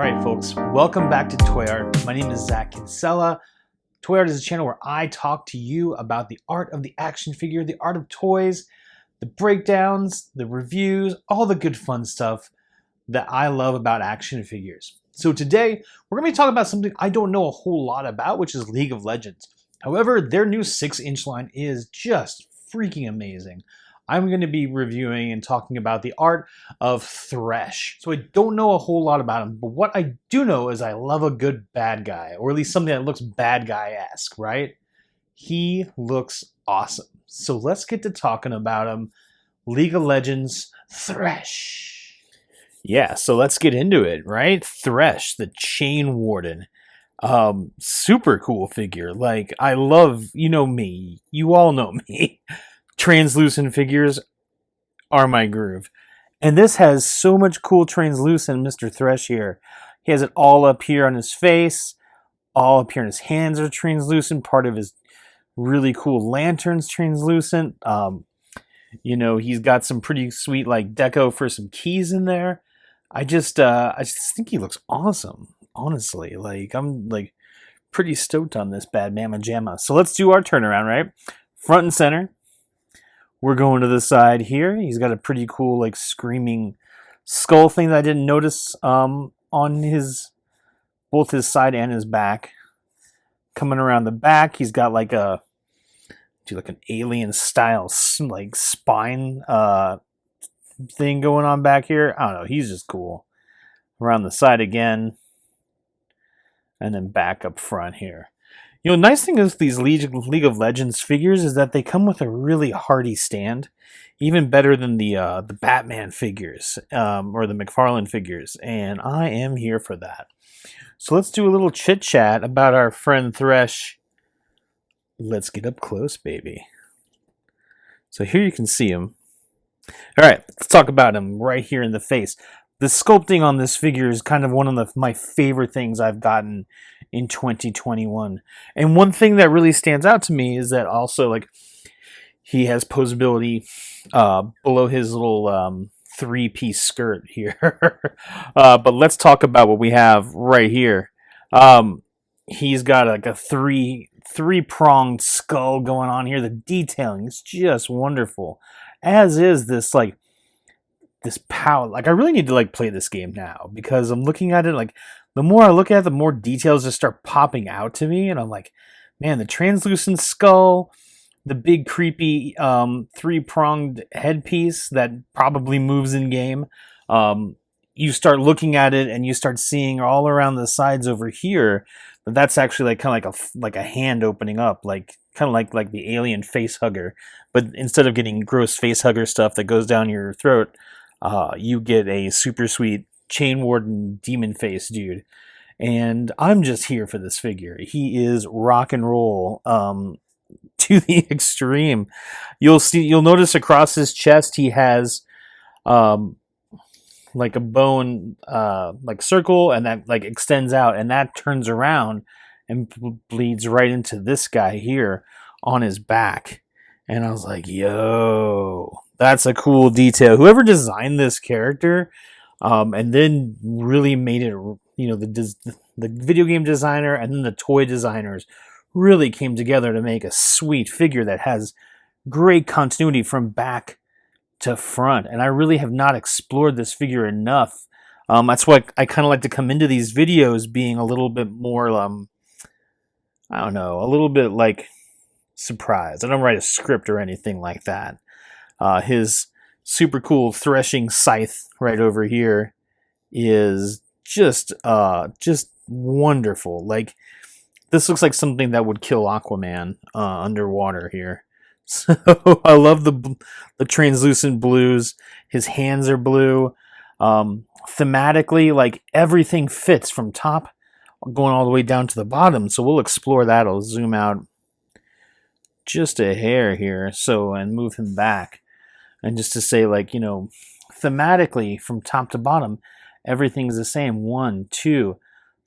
Alright folks, welcome back to Toy Art. My name is Zach Kinsella. Toy Art is a channel where I talk to you about the art of the action figure, the art of toys, the breakdowns, the reviews, all the good fun stuff that I love about action figures. So today, we're going to be talking about something I don't know a whole lot about, which is League of Legends. However, their new 6-inch line is just freaking amazing. I'm going to be reviewing and talking about the art of Thresh. So I don't know a whole lot about him, but what I do know is I love a good bad guy, or at least something that looks bad guy-esque, right? He looks awesome. So let's get to talking about him. League of Legends Thresh. Yeah, so let's get into it, right? Thresh, the Chain Warden. Super cool figure. Like, I love, you know me. You all know me. Translucent figures are my groove. And this has so much cool translucent Mr. Thresh here. He has it all up here on his face. All up here on his hands are translucent. Part of his really cool lantern's translucent. You know, he's got some pretty sweet like deco for some keys in there. I just think he looks awesome. Honestly, like I'm like pretty stoked on this bad mamma jamma. So let's do our turnaround, right? Front and center. We're going to the side here. He's got a pretty cool, like, screaming skull thing that I didn't notice on both his side and his back. Coming around the back, he's got like an alien style like spine thing going on back here. I don't know. He's just cool. Around the side again, and then back up front here. You know, nice thing is these League of Legends figures is that they come with a really hardy stand, even better than the Batman figures or the McFarlane figures, and I am here for that. So let's do a little chit chat about our friend Thresh. Let's get up close, baby. So here you can see him. All right, let's talk about him right here in the face. The sculpting on this figure is kind of one of my favorite things I've gotten in 2021. And one thing that really stands out to me is that also, like, he has posability below his little three-piece skirt here. But let's talk about what we have right here. He's got like a three-pronged skull going on here. The detailing is just wonderful. As is this, like, this power. Like, I really need to like play this game now because I'm looking at it, like, the more I look at it, the more details just start popping out to me, and I'm like, man, the translucent skull, the big creepy three-pronged headpiece that probably moves in game. You start looking at it and you start seeing all around the sides over here that that's actually like kind of like a hand opening up, like kind of like the alien face hugger, but instead of getting gross face hugger stuff that goes down your throat, you get a super sweet Chain Warden demon face dude. And I'm just here for this figure. He is rock and roll to the extreme. You'll notice across his chest he has like a bone like circle, and that like extends out, and that turns around and bleeds right into this guy here on his back. And I was like, yo, that's a cool detail. Whoever designed this character and then really made it, you know, the video game designer and then the toy designers really came together to make a sweet figure that has great continuity from back to front. And I really have not explored this figure enough. That's why I kind of like to come into these videos being a little bit more, I don't know, a little bit like surprised. I don't write a script or anything like that. His super cool threshing scythe right over here is just wonderful. Like, this looks like something that would kill Aquaman underwater here. So I love the translucent blues. His hands are blue. Thematically, like, everything fits from top going all the way down to the bottom. So we'll explore that. I'll zoom out just a hair here, so, and move him back. And just to say, like, you know, thematically from top to bottom, everything's the same. 1, 2,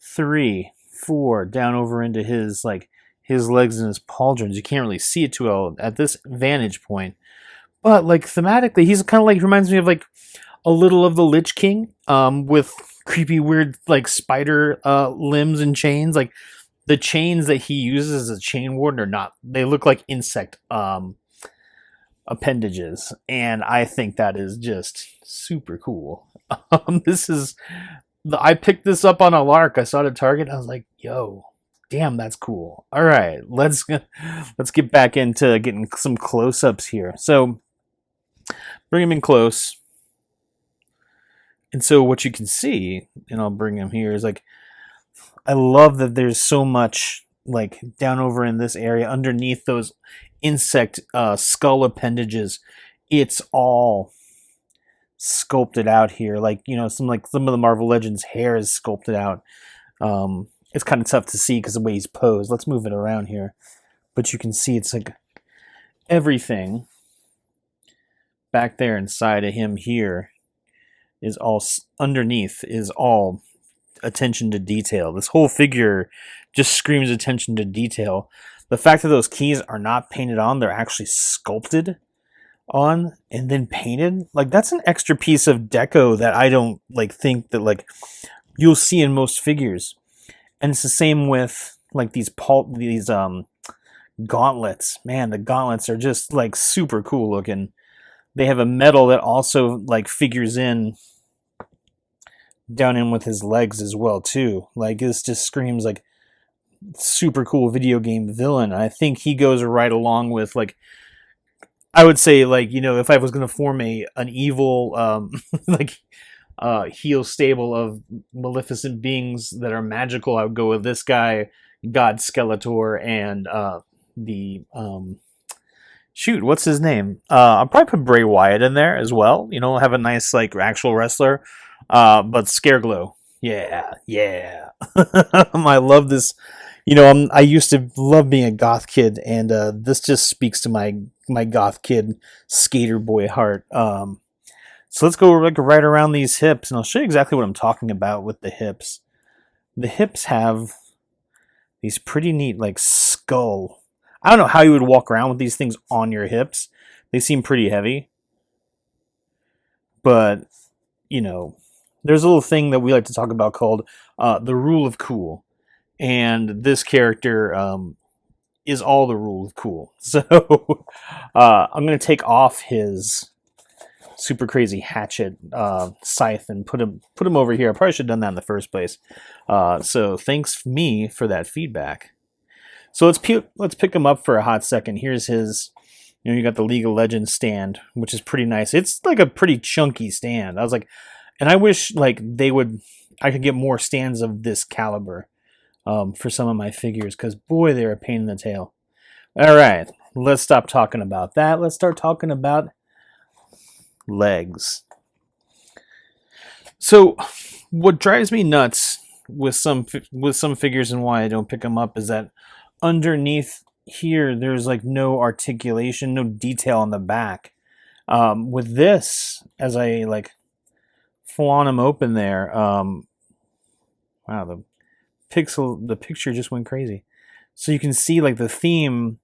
3, 4, down over into his, like, his legs and his pauldrons. You can't really see it too well at this vantage point. But, like, thematically, he's kind of like, reminds me of, like, a little of the Lich King, with creepy, weird, like spider limbs and chains. Like the chains that he uses as a chain warden are not; they look like insect appendages, and I think that is just super cool. This is I picked this up on a lark. I saw it at Target. I was like, "Yo, damn, that's cool." All right, let's get back into getting some close-ups here. So bring him in close, and so what you can see, and I'll bring him here, is like I love that there's so much like down over in this area underneath those insect skull appendages. It's all sculpted out here, like some of the Marvel Legends hair is sculpted out. It's kind of tough to see because of the way he's posed. Let's move it around here, but you can see it's like everything back there inside of him here is all underneath is all attention to detail. This whole figure just screams attention to detail. The fact that those keys are not painted on, they're actually sculpted on and then painted, like that's an extra piece of deco that I don't think that you'll see in most figures. And it's the same with like these gauntlets. Man, the gauntlets are just like super cool looking. They have a metal that also like figures in down in with his legs as well too. Like this just screams like super cool video game villain. I think he goes right along with like, I would say like, if I was going to form an evil heel stable of maleficent beings that are magical, I would go with this guy, God Skeletor, and what's his name? I'll probably put Bray Wyatt in there as well. Have a nice like actual wrestler. But Scareglow, yeah. I love this. I used to love being a goth kid, and this just speaks to my goth kid skater boy heart. So let's go like right around these hips, and I'll show you exactly what I'm talking about with the hips. The hips have these pretty neat like skull. I don't know how you would walk around with these things on your hips. They seem pretty heavy, but there's a little thing that we like to talk about called the rule of cool. And this character is all the rule of cool. So I'm going to take off his super crazy hatchet scythe and put him over here. I probably should have done that in the first place. So thanks me for that feedback. So let's pick him up for a hot second. Here's his, you got the League of Legends stand, which is pretty nice. It's like a pretty chunky stand. I was like, and I wish like I could get more stands of this caliber for some of my figures, because boy, they're a pain in the tail. All right, let's stop talking about that. Let's start talking about legs. So what drives me nuts with some figures and why I don't pick them up is that underneath here there's like no articulation, no detail on the back. With this, as I like flaunt them open there, wow, the picture just went crazy. So you can see like the theme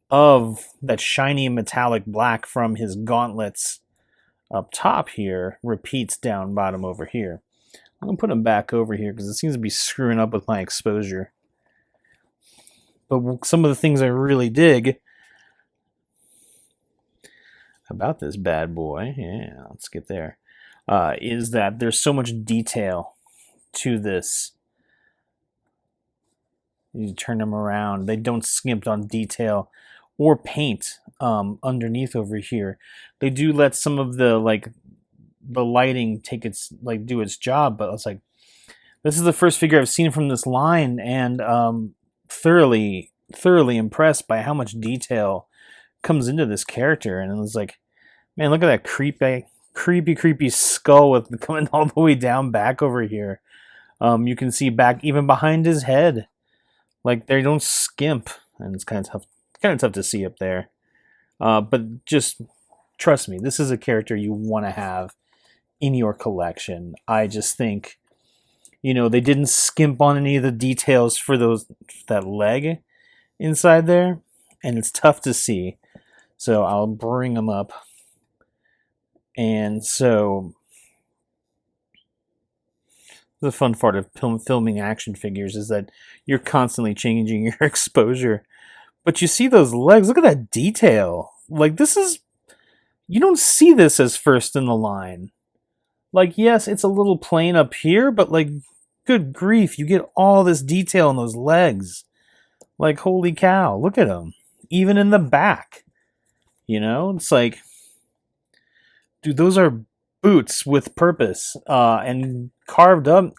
of that shiny metallic black from his gauntlets up top here repeats down bottom over here. I'm going to put him back over here because it seems to be screwing up with my exposure. But some of the things I really dig about this bad boy, yeah, let's get there, is that there's so much detail to this. You turn them around. They don't skimp on detail or paint underneath over here. They do let some of the lighting do its job, but it's like this is the first figure I've seen from this line, and thoroughly impressed by how much detail comes into this character. And it was like, man, look at that creepy skull with coming all the way down back over here. You can see back even behind his head. Like they don't skimp, and it's kind of tough to see up there. But just trust me, this is a character you want to have in your collection. I just think, they didn't skimp on any of the details for that leg inside there, and it's tough to see. So I'll bring them up. And so The fun part of filming action figures is that you're constantly changing your exposure. But you see those legs, look at that detail. Like, this is, you don't see this as first in the line. Like, yes, it's a little plain up here, but like, good grief, you get all this detail in those legs. Like, holy cow, look at them. Even in the back. You know, it's like, dude, those are boots with purpose, and crafted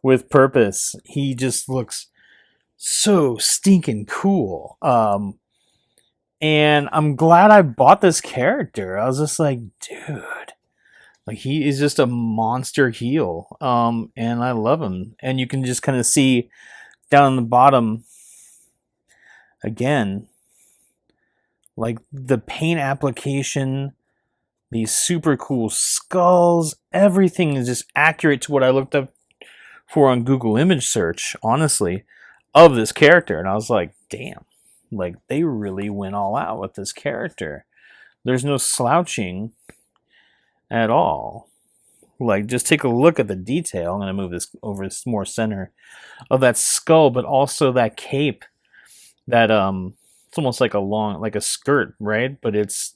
with purpose. He just looks so stinking cool. And I'm glad I bought this character. I was just like, dude, like, he is just a monster heel. And I love him. And you can just kind of see down on the bottom again, like the paint application, these super cool skulls, everything is just accurate to what I looked up for on Google image search, honestly, of this character. And I was like, damn, like, they really went all out with this character. There's no slouching at all. Like, just take a look at the detail. I'm going to move this over to more center of that skull, but also that cape that, it's almost like a skirt, right? But it's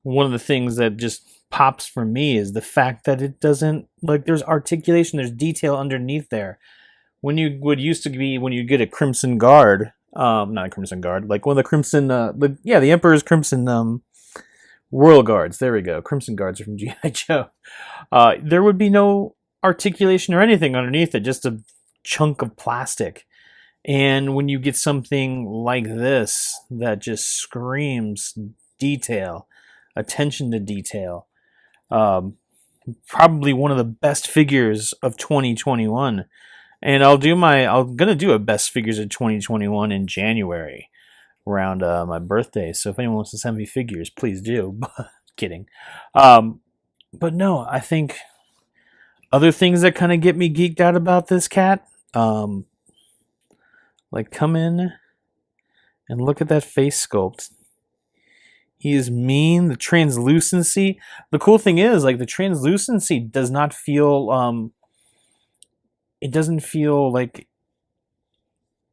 one of the things that just pops for me is the fact that it doesn't, like, there's articulation, there's detail underneath there. When you would used to be, when you get a Crimson Guard, not a Crimson Guard, like one of the Crimson, the Emperor's Crimson, Royal Guards, there we go, Crimson Guards are from G.I. Joe. There would be no articulation or anything underneath it, just a chunk of plastic. And when you get something like this that just screams detail, attention to detail, probably one of the best figures of 2021. And I'm gonna do a best figures of 2021 in January, around my birthday. So if anyone wants to send me figures, please do. Kidding. But no, I think other things that kind of get me geeked out about this cat, like, come in and look at that face sculpt. He is mean. The translucency. The cool thing is, like, the translucency does not feel, it doesn't feel like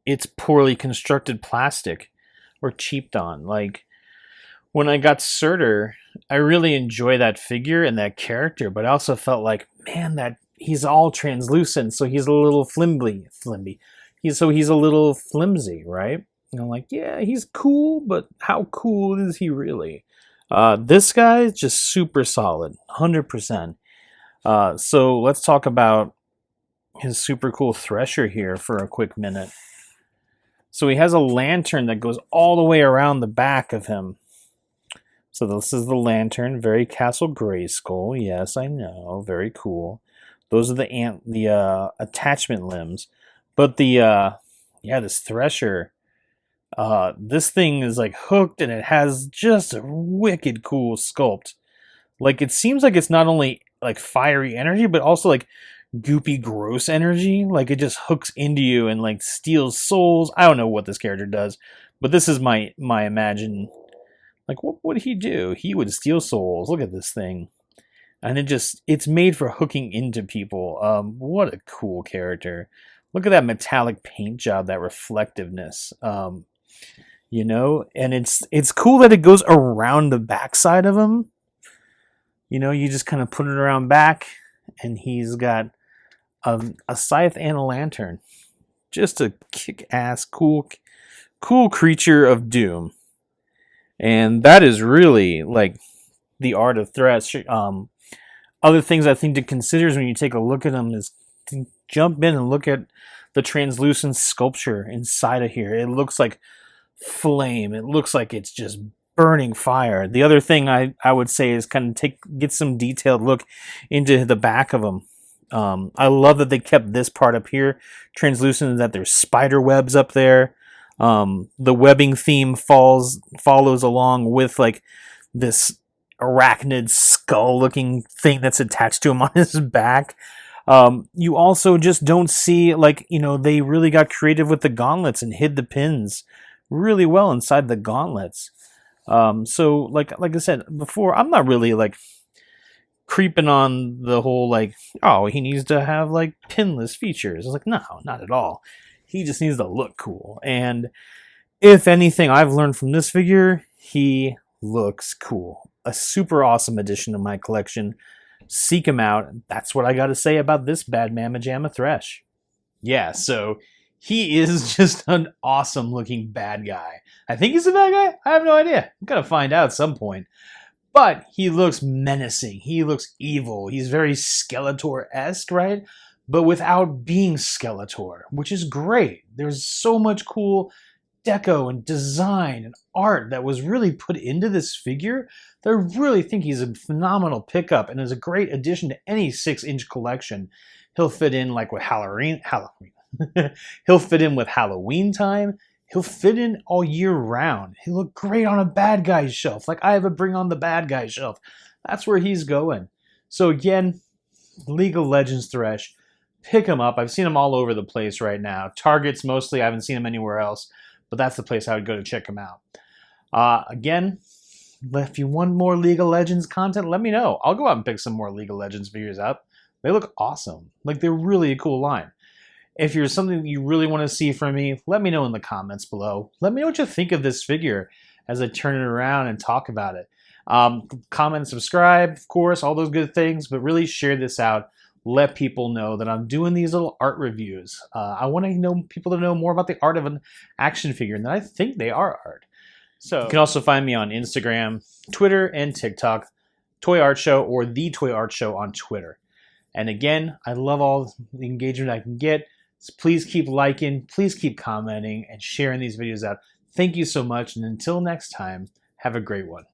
it's poorly constructed plastic or cheaped on. Like, when I got Surtur, I really enjoy that figure and that character, but I also felt like, man, that he's all translucent, so he's a little flimsy. He's a little flimsy, right? And I'm like, yeah, he's cool, but how cool is he really? This guy is just super solid, 100%. So let's talk about his super cool Thresher here for a quick minute. So he has a lantern that goes all the way around the back of him. So this is the lantern, very Castle Grayskull. Yes, I know, very cool. Those are the attachment limbs. But this Thresher, this thing is like hooked, and it has just a wicked cool sculpt. Like, it seems like it's not only like fiery energy, but also like goopy, gross energy. Like, it just hooks into you and like steals souls. I don't know what this character does, but this is my imagine. Like, what would he do? He would steal souls. Look at this thing. And it's made for hooking into people. What a cool character. Look at that metallic paint job, that reflectiveness. You know, and it's cool that it goes around the backside of him. You know, you just kind of put it around back, and he's got a scythe and a lantern. Just a kick-ass, cool creature of doom. And that is really, like, the art of Thresh. Other things I think to consider is when you take a look at him is to jump in and look at the translucent sculpture inside of here. It looks like flame. It looks like it's just burning fire. The other thing I would say is kind of get some detailed look into the back of him. I love that they kept this part up here translucent, that there's spider webs up there. The webbing theme follows along with like this arachnid skull looking thing that's attached to him on his back. You also just don't see, like, you know, they really got creative with the gauntlets and hid the pins really well inside the gauntlets. So like I said before, I'm not really like creeping on the whole like, oh, he needs to have like pinless features. I was like, no, not at all. He just needs to look cool. And if anything I've learned from this figure, he looks cool. A super awesome addition to my collection. Seek him out. That's what I got to say about this bad mamma jamma Thresh. Yeah, so he is just an awesome looking bad guy. I think he's a bad guy. I have no idea. I'm going to find out at some point. But he looks menacing. He looks evil. He's very Skeletor-esque, right? But without being Skeletor, which is great. There's so much cool deco and design and art that was really put into this figure that I really think he's a phenomenal pickup and is a great addition to any 6-inch collection. He'll fit in like with Halloween. He'll fit in with Halloween time. He'll fit in all year round. He'll look great on a bad guy's shelf. Like I have a Bring on the Bad Guy shelf. That's where he's going. So again, League of Legends Thresh. Pick him up. I've seen him all over the place right now. Targets mostly. I haven't seen him anywhere else. But that's the place I would go to check him out. Again, if you want more League of Legends content, let me know. I'll go out and pick some more League of Legends figures up. They look awesome. Like they're really a cool line. If there's something you really want to see from me, let me know in the comments below. Let me know what you think of this figure as I turn it around and talk about it. Comment, subscribe, of course, all those good things, but really share this out. Let people know that I'm doing these little art reviews. I want to know people to know more about the art of an action figure, and that I think they are art. So you can also find me on Instagram, Twitter, and TikTok, Toy Art Show, or The Toy Art Show on Twitter. And again, I love all the engagement I can get. So please keep liking, please keep commenting, and sharing these videos out. Thank you so much, and until next time, have a great one.